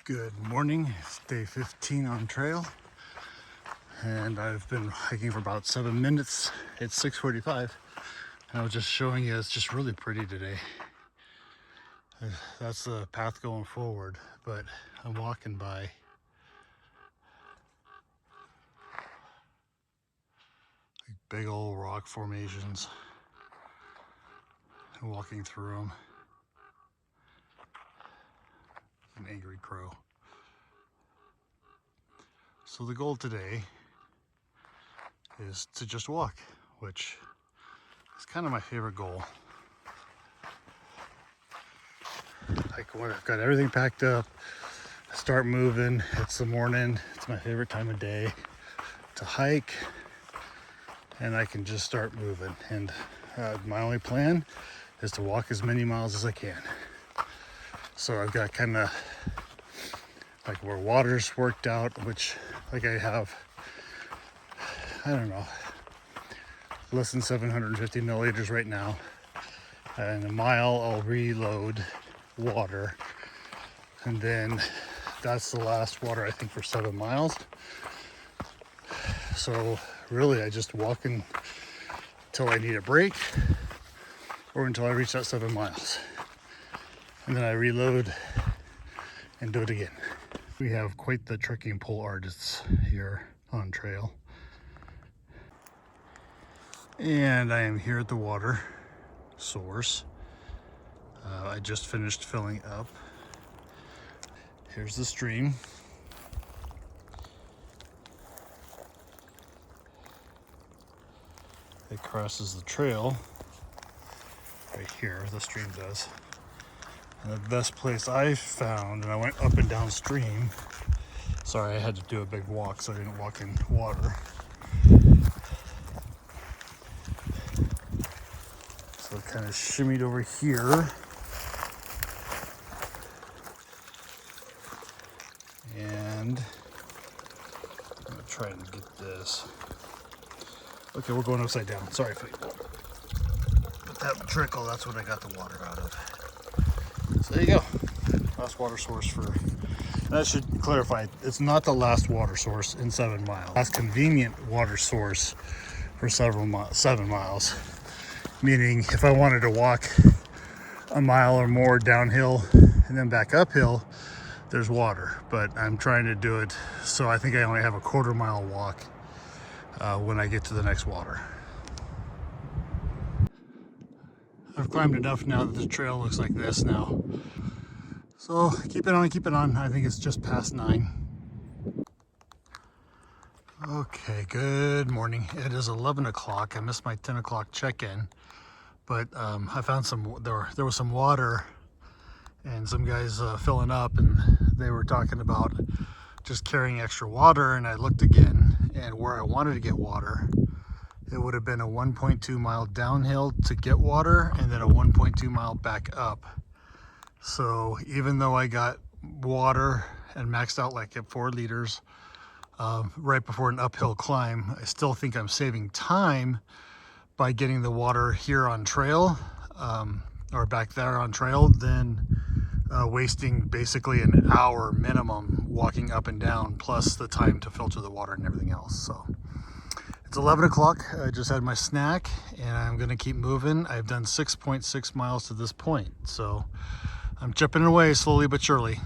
Good morning, it's day 15 on trail, and I've been hiking for about 7 minutes. It's 6:45, and I was just showing you it's just really pretty today. That's the path going forward, but I'm walking by big old rock formations and walking through them. An angry crow. So the goal today is to just walk, which is kind of my favorite goal. Like when I've got everything packed up, I start moving. It's the morning. It's my favorite time of day to hike, and I can just start moving. And my only plan is to walk as many miles as I can. So I've got kind of like where water's worked out, which like I have, I don't know, less than 750 milliliters right now. And a mile I'll reload water, and then that's the last water I think for 7 miles. So really I just walk until I need a break or until I reach that 7 miles, and then I reload and do it again. We have quite the trekking pole artists here on trail, and I am here at the water source. I just finished filling up. Here's the stream. It crosses the trail right here, the stream does. And the best place I found, and I went up and downstream. Sorry, I had to do a big walk so I didn't walk in water. So I kind of shimmied over here. And I'm gonna try and get this. Okay, we're going upside down. Sorry, but that trickle, that's what I got the water out of. So there you go. Last water source for, and I should clarify, it's not the last water source in 7 miles. Last convenient water source for 7 miles. Meaning if I wanted to walk a mile or more downhill and then back uphill, there's water, but I'm trying to do it so I think I only have a 1/4 mile walk when I get to the next water. I've climbed enough now that the trail looks like this now. So keep it on. I think it's just past 9. Okay, good morning. It is 11 o'clock. I missed my 10 o'clock check-in, but I found there was some water and some guys filling up, and they were talking about just carrying extra water, and I looked again, and where I wanted to get water, it would have been a 1.2 mile downhill to get water and then a 1.2 mile back up. So even though I got water and maxed out like at 4 liters right before an uphill climb, I still think I'm saving time by getting the water here on trail or back there on trail than wasting basically an hour minimum walking up and down, plus the time to filter the water and everything else. So it's 11 o'clock. I just had my snack and I'm going to keep moving. I've done 6.6 miles to this point, so I'm chipping away slowly but surely.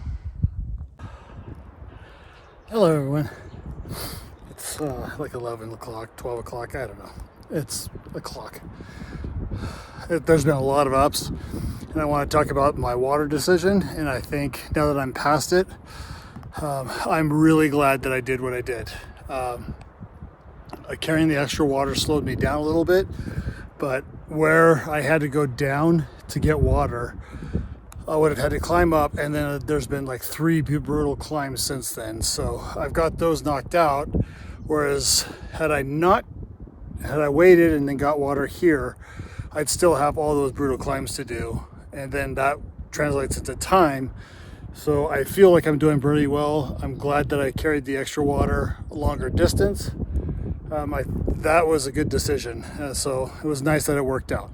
Hello everyone. It's like 11 o'clock, 12 o'clock, I don't know. It's a clock. There's been a lot of ups, and I want to talk about my water decision, and I think now that I'm past it, I'm really glad that I did what I did. Carrying the extra water slowed me down a little bit, but where I had to go down to get water, I would have had to climb up, and then there's been like 3 brutal climbs since then. So I've got those knocked out, whereas had I waited and then got water here, I'd still have all those brutal climbs to do, and then that translates into time. So I feel like I'm doing pretty well. I'm glad that I carried the extra water a longer distance. That was a good decision. So it was nice that it worked out.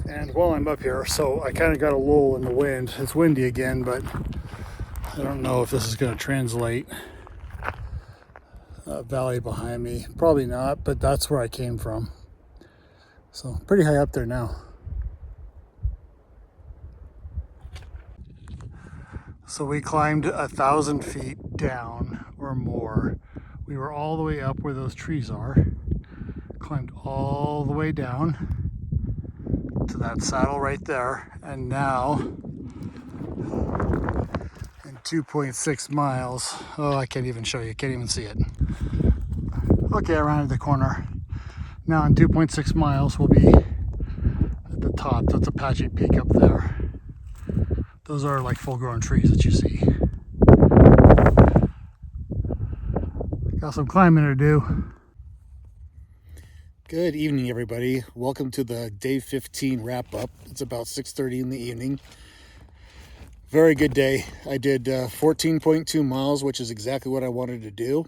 And while I'm up here, so I kind of got a lull in the wind. It's windy again, but I don't know if this is going to translate. Valley behind me, probably not, but that's where I came from. So pretty high up there now. So we climbed 1,000 feet down or more. We were all the way up where those trees are. Climbed all the way down to that saddle right there. And now, in 2.6 miles, oh, I can't even show you, can't even see it. Okay, I rounded the corner. Now in 2.6 miles, we'll be at the top. That's Apache Peak up there. Those are like full-grown trees that you see. Got some climbing to do. Good evening, everybody. Welcome to the day 15 wrap-up. It's about 6:30 in the evening. Very good day. I did 14.2 miles, which is exactly what I wanted to do.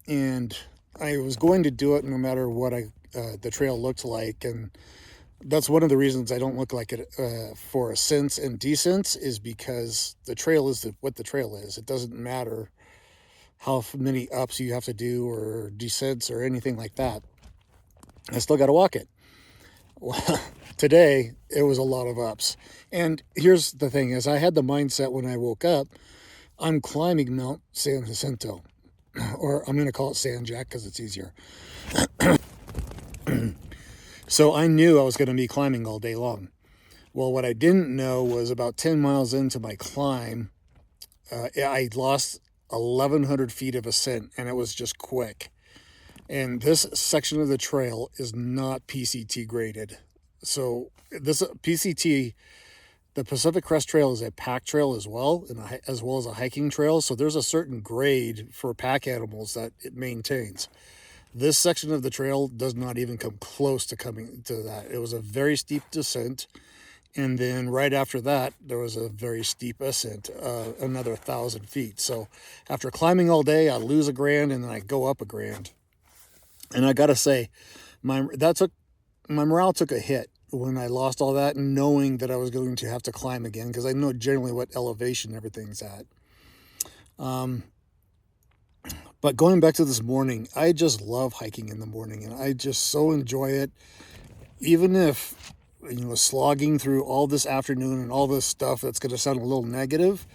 And I was going to do it no matter what the trail looked like. And that's one of the reasons I don't look like it for ascents and descents, is because the trail is what the trail is. It doesn't matter how many ups you have to do or descents or anything like that. I still got to walk it. Well, today, it was a lot of ups. And here's the thing, is I had the mindset when I woke up, I'm climbing Mount San Jacinto, or I'm going to call it San Jack because it's easier. So I knew I was going to be climbing all day long. Well, what I didn't know was about 10 miles into my climb, I lost 1,100 feet of ascent, and it was just quick. And this section of the trail is not PCT graded. So this PCT, the Pacific Crest Trail, is a pack trail as well, and as well as a hiking trail. So there's a certain grade for pack animals that it maintains. This section of the trail does not even come close to coming to that. It was a very steep descent. And then right after that, there was a very steep ascent, another 1,000 feet. So after climbing all day, I lose a grand and then I go up a grand. And I got to say, my morale took a hit when I lost all that, knowing that I was going to have to climb again, because I know generally what elevation everything's at. But going back to this morning, I just love hiking in the morning, and I just so enjoy it. Even if, slogging through all this afternoon and all this stuff that's going to sound a little negative,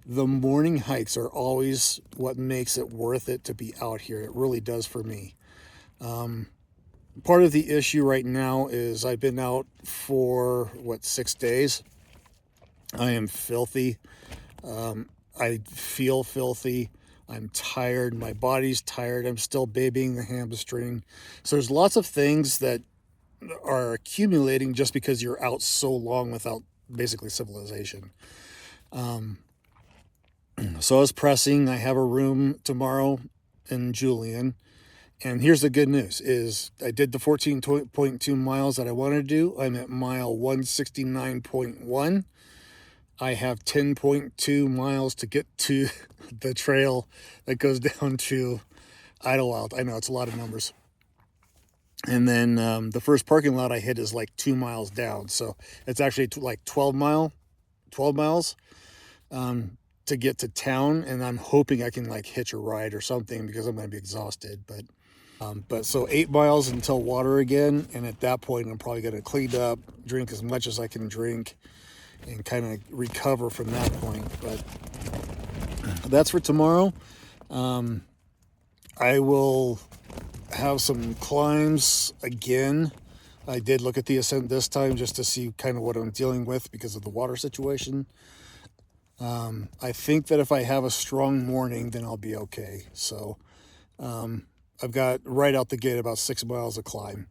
the morning hikes are always what makes it worth it to be out here. It really does for me. Part of the issue right now is I've been out for 6 days. I am filthy. I feel filthy. I'm tired. My body's tired. I'm still babying the hamstring. So there's lots of things that are accumulating just because you're out so long without basically civilization. So I was pressing. I have a room tomorrow in Julian. And here's the good news, is I did the 14.2 miles that I wanted to do. I'm at mile 169.1. I have 10.2 miles to get to the trail that goes down to Idlewild. I know, it's a lot of numbers. And then the first parking lot I hit is like 2 miles down. So it's actually like 12 miles to get to town. And I'm hoping I can like hitch a ride or something because I'm going to be exhausted. But so 8 miles until water again. And at that point, I'm probably going to clean up, drink as much as I can drink, and kind of recover from that point. But that's for tomorrow. I will have some climbs again. I did look at the ascent this time just to see kind of what I'm dealing with because of the water situation. I think that if I have a strong morning, then I'll be okay. So I've got right out the gate about 6 miles of climb.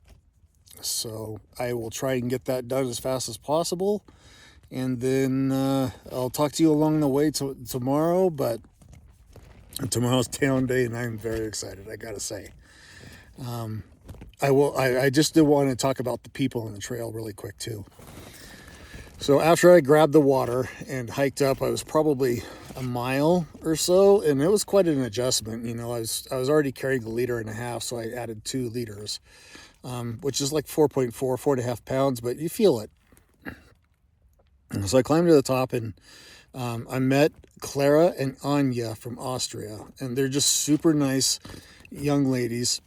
So I will try and get that done as fast as possible. And then I'll talk to you along the way tomorrow. But tomorrow's town day, and I'm very excited, I gotta say. I just did want to talk about the people on the trail really quick too. So after I grabbed the water and hiked up, I was probably a mile or so, and it was quite an adjustment. I was already carrying 1.5 liters, so I added 2 liters, which is like 4.5 pounds, but you feel it. So I climbed to the top, and I met Clara and Anya from Austria, and they're just super nice young ladies.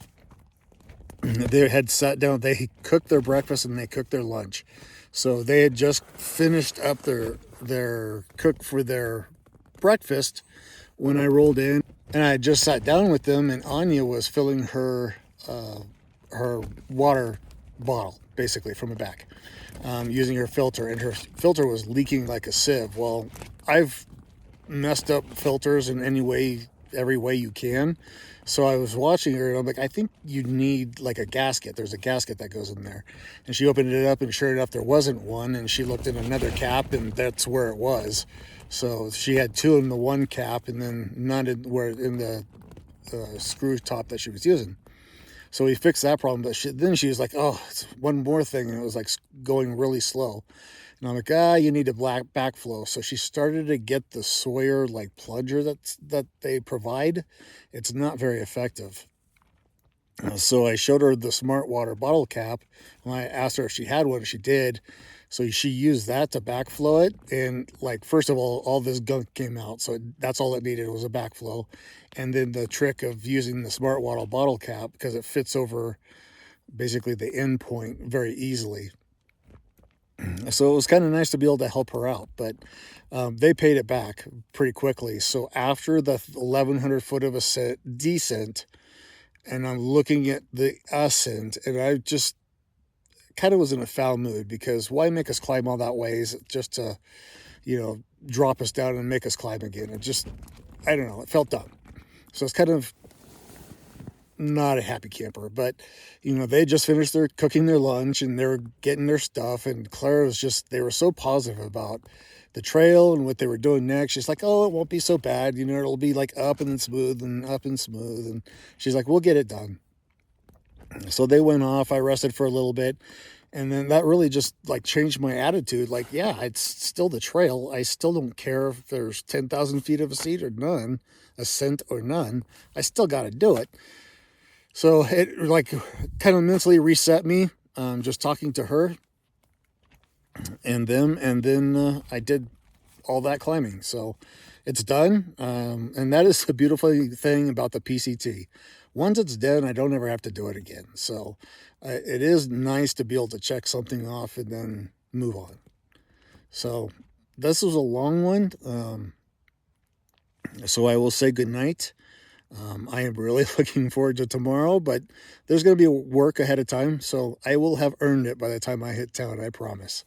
They had sat down, they cooked their breakfast and they cooked their lunch. So they had just finished up their cook for their breakfast when I rolled in, and I just sat down with them, and Anya was filling her water bottle basically from the back, using her filter, and her filter was leaking like a sieve. Well, I've messed up filters in every way you can. So I was watching her and I'm like, I think you need like a gasket. There's a gasket that goes in there. And she opened it up, and sure enough, there wasn't one. And she looked in another cap, and that's where it was. So she had two in the one cap and then none in the screw top that she was using. So we fixed that problem. But then she was like, oh, it's one more thing. And it was like going really slow. And I'm like, you need a backflow. So she started to get the Sawyer like plunger that they provide. It's not very effective. So I showed her the Smart Water bottle cap, and I asked her if she had one. She did. So she used that to backflow it. And like, first of all this gunk came out. So that's all it needed was a backflow. And then the trick of using the Smart Water bottle cap, because it fits over basically the end point very easily. So it was kind of nice to be able to help her out, but they paid it back pretty quickly. So after the 1,100 foot of a descent, and I'm looking at the ascent, and I just kind of was in a foul mood, because why make us climb all that ways just to, drop us down and make us climb again? It just, I don't know, it felt dumb. So it's kind of not a happy camper, but they just finished cooking their lunch, and they were getting their stuff, and Clara was they were so positive about the trail and what they were doing next. She's like, oh, it won't be so bad, it'll be like up and smooth and up and smooth, and she's like, we'll get it done. So they went off. I rested for a little bit, and then that really just like changed my attitude. Like, yeah, it's still the trail. I still don't care if there's 10,000 feet of ascent or none. I still got to do it. So it like kind of mentally reset me, just talking to her and them. And then I did all that climbing. So it's done. And that is the beautiful thing about the PCT. Once it's done, I don't ever have to do it again. So it is nice to be able to check something off and then move on. So this was a long one. So I will say good night. I am really looking forward to tomorrow, but there's going to be work ahead of time, so I will have earned it by the time I hit town, I promise.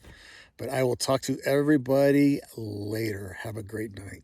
But I will talk to everybody later. Have a great night.